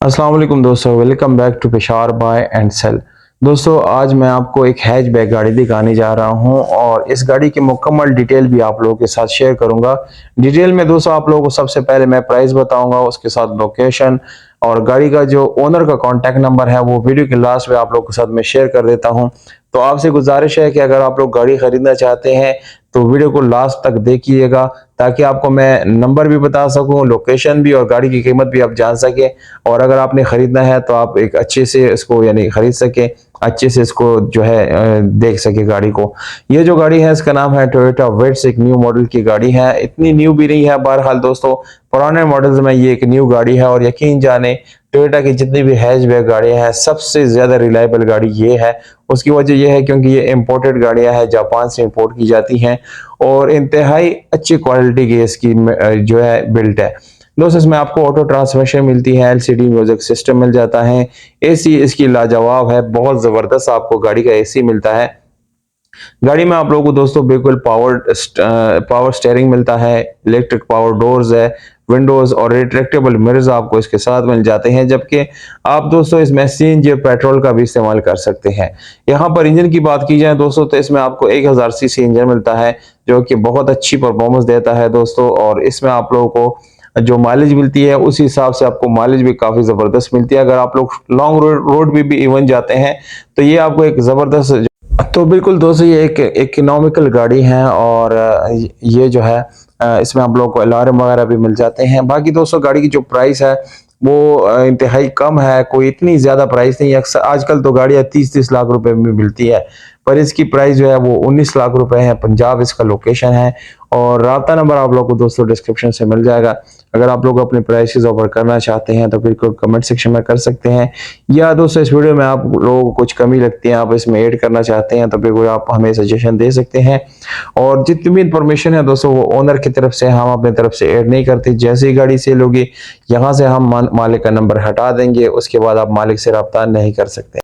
अस्सलाम वालेकुम दोस्तों, welcome back to Peshawar buy and sell. दोस्तों आज मैं आपको एक हैचबैक गाड़ी दिखाने जा रहा हूं और इस गाड़ी की मुकम्मल डिटेल भी आप लोगों के साथ शेयर करूंगा। डिटेल में दोस्तों आप लोगों को सबसे पहले मैं प्राइस बताऊंगा, उसके साथ लोकेशन और गाड़ी का जो ओनर का कॉन्टैक्ट नंबर है वो वीडियो के लास्ट में आप लोगों के साथ मैं शेयर कर देता हूं। तो आपसे गुजारिश है कि अगर आप लोग गाड़ी खरीदना चाहते हैं तो वीडियो को लास्ट तक देखिएगा, ताकि आपको मैं नंबर भी बता सकूं, लोकेशन भी और गाड़ी की कीमत भी आप जान सके। और अगर आपने खरीदना है तो आप एक अच्छे से इसको यानी खरीद सके, अच्छे से इसको जो है देख सके गाड़ी को। ये जो गाड़ी है इसका नाम है टोयोटा विट्स, एक न्यू मॉडल की गाड़ी है, इतनी न्यू भी नहीं है बहरहाल दोस्तों, पुराने मॉडल्स में ये एक न्यू गाड़ी है। और यकीन जाने टोयोटा की जितनी भी हैचबैक गाड़ियां हैं सबसे ज्यादा रिलायबल गाड़ी ये है। उसकी वजह यह है क्योंकि ये इंपोर्टेड गाड़ियां हैं, जापान से इंपोर्ट की जाती हैं और इंतहाई अच्छी क्वालिटी की इसकी जो है बिल्ट है। दोस्तों इसमें आपको ऑटो ट्रांसमिशन मिलती है, एलसीडी म्यूजिक सिस्टम मिल जाता है, एसी इसकी लाजवाब है, बहुत जबरदस्त आपको गाड़ी का एसी मिलता है। गाड़ी में आप लोगों को दोस्तों बिल्कुल पावर स्टीयरिंग मिलता है, इलेक्ट्रिक पावर डोर्स है, विंडोज और रिट्रैक्टेबल मिरर्स आपको इसके साथ मिल जाते हैं। जबकि आप दोस्तों इसमें सीएनजी पेट्रोल का भी इस्तेमाल कर सकते हैं। यहाँ पर इंजन की बात की जाए दोस्तों तो इसमें आपको 1000 सीसी इंजन मिलता है, जो कि बहुत अच्छी परफॉर्मेंस देता है दोस्तों। और इसमें आप लोगों को जो माइलेज मिलती है उस हिसाब से आपको माइलेज भी काफी जबरदस्त मिलती है। अगर आप लोग लॉन्ग रोड पे भी इवन जाते हैं तो ये आपको एक जबरदस्त, तो बिल्कुल दोस्तों ये एक इकोनॉमिकल गाड़ी है। और ये जो है इसमें आप लोगों को अलार्म वगैरह भी मिल जाते हैं। बाकी दोस्तों गाड़ी की जो प्राइस है वो इंतहाई कम है, कोई इतनी ज्यादा प्राइस नहीं है। अक्सर आजकल तो गाड़ियां 30-30 लाख रुपए में मिलती है, पर इसकी प्राइस जो है वो 19 लाख रुपए है। पंजाब इसका लोकेशन है और राब्ता नंबर आप लोग को दोस्तों डिस्क्रिप्शन से मिल जाएगा। अगर आप लोग अपने प्राइसेस ऑफर करना चाहते हैं तो बिल्कुल कमेंट सेक्शन में कर सकते हैं, या दोस्तों इस वीडियो में आप लोगों को कुछ कमी लगती है, आप इसमें ऐड करना चाहते हैं तो बिल्कुल आप हमें सजेशन दे सकते हैं। और जितनी भी इंफॉर्मेशन है दोस्तों वो ओनर की तरफ से, हम अपनी तरफ से ऐड नहीं करते। जैसे ही गाड़ी सेल होगी यहाँ से हम मालिक का नंबर हटा देंगे, उसके बाद आप मालिक से रब्ता नहीं कर सकते।